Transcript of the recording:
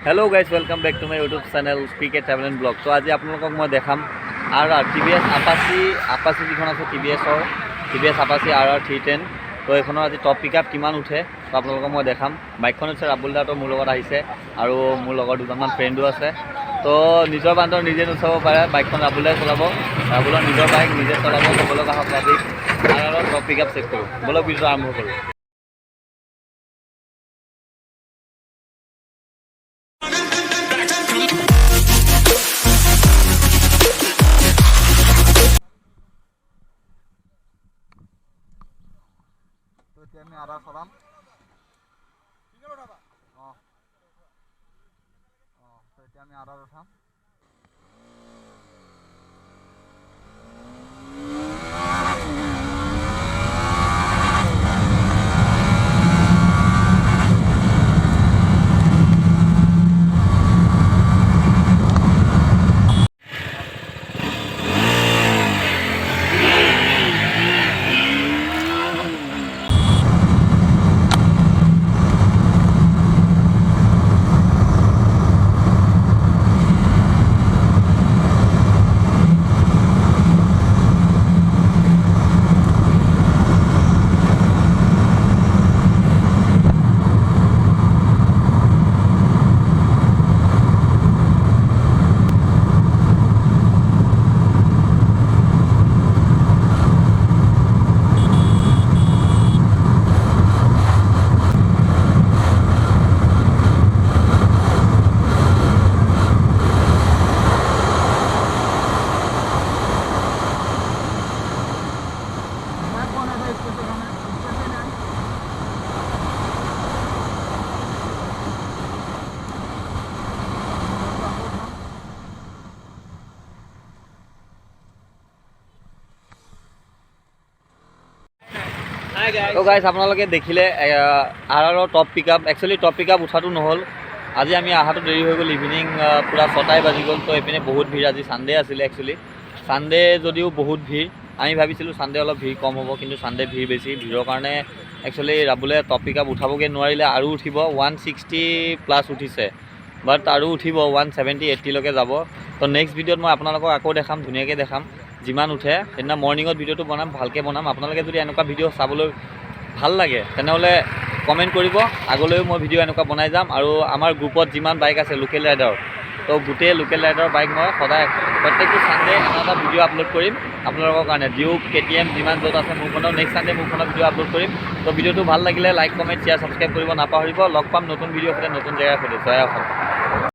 Hello guys welcome back to my YouTube channel PK travel and blog. तो आज आपलोगों मैं देखाम TVS Apache जीवन आछे TVS आपाची RR 310। तो एखনৰ আজি टप पिकआप किमान उठे तो आपलोगों मैं देखाम। बाइकখন হৈছে राबुल দা মোৰ লগত আহিছে আৰু মোৰ লগত দুজনমান ফ্ৰেণ্ডো আছে। তো নিজৰ বান্দৰ নিজে নুচাব পাৰে, বাইকখন ৰাবুলে চলাব, ৰাবুলৰ নিজৰ বাইক নিজে চলাব। বলক আহক আজি RR টপ পিকআপ চেক কৰোঁ। বলক ভিডিঅ'টো আৰম্ভ কৰোঁ। তো এতিয়া আমি আদা চলাম। তো এতিয়া আমি আদা উঠাম। তো গাইজ আপোনালোকে দেখিলে RR top pickup. Actually top pickup উঠাটো নহ'ল, আজি আমি অহাটো দেৰি হৈ গ'ল। ইভিনিং পূৰা 6টাই বাজি গ'ল। তো এইপিনে বহুত ভিৰ, আজি ছানডে আছিলে। একচুৱেলি ছানডে যদিও বহুত ভিৰ, আমি ভাবিছিলোঁ ছানডে অলপ ভিৰ কম হ'ব, কিন্তু ছানডে ভিৰ বেছি। ভিৰৰ কাৰণে একচুৱেলি ৰাবুলে টপ পিকআপ উঠাবগৈ নোৱাৰিলে। আৰু উঠিব 160+ উঠিছে, বাট আৰু উঠিব 170 80লৈকে যাব। তো নেক্সট ভিডিঅ'ত মই আপোনালোকক আকৌ দেখাম, ধুনীয়াকৈ দেখাম। যিমান উঠে সেইদিনা মৰ্ণিঙত ভিডিঅ'টো বনাম, ভালকৈ বনাম। আপোনালোকে যদি এনেকুৱা ভিডিঅ' চাবলৈ ভাল লাগে তেনেহ'লে কমেণ্ট কৰিব, আগলৈও মই ভিডিঅ' এনেকুৱা বনাই যাম। আৰু আমাৰ গ্ৰুপত যিমান বাইক আছে লোকেল ৰাইডাৰ, তো গোটেই লোকেল ৰাইডাৰৰ বাইক মই সদায় প্ৰত্যেকটো ছানডে এটা ভিডিঅ' আপলোড কৰিম আপোনালোকৰ কাৰণে। ডিউক KTM যিমান য'ত আছে মোৰখনৰ নেক্সট ছানডে মোৰখনৰ ভিডিঅ' আপলোড কৰিম। তো ভিডিঅ'টো ভাল লাগিলে লাইক কমেণ্ট শ্বেয়াৰ ছাবস্ক্ৰাইব কৰিব নাপাহৰিব। লগ পাম নতুন ভিডিঅ' সৈতে, নতুন জেগাৰ সৈতে। জয় অসম।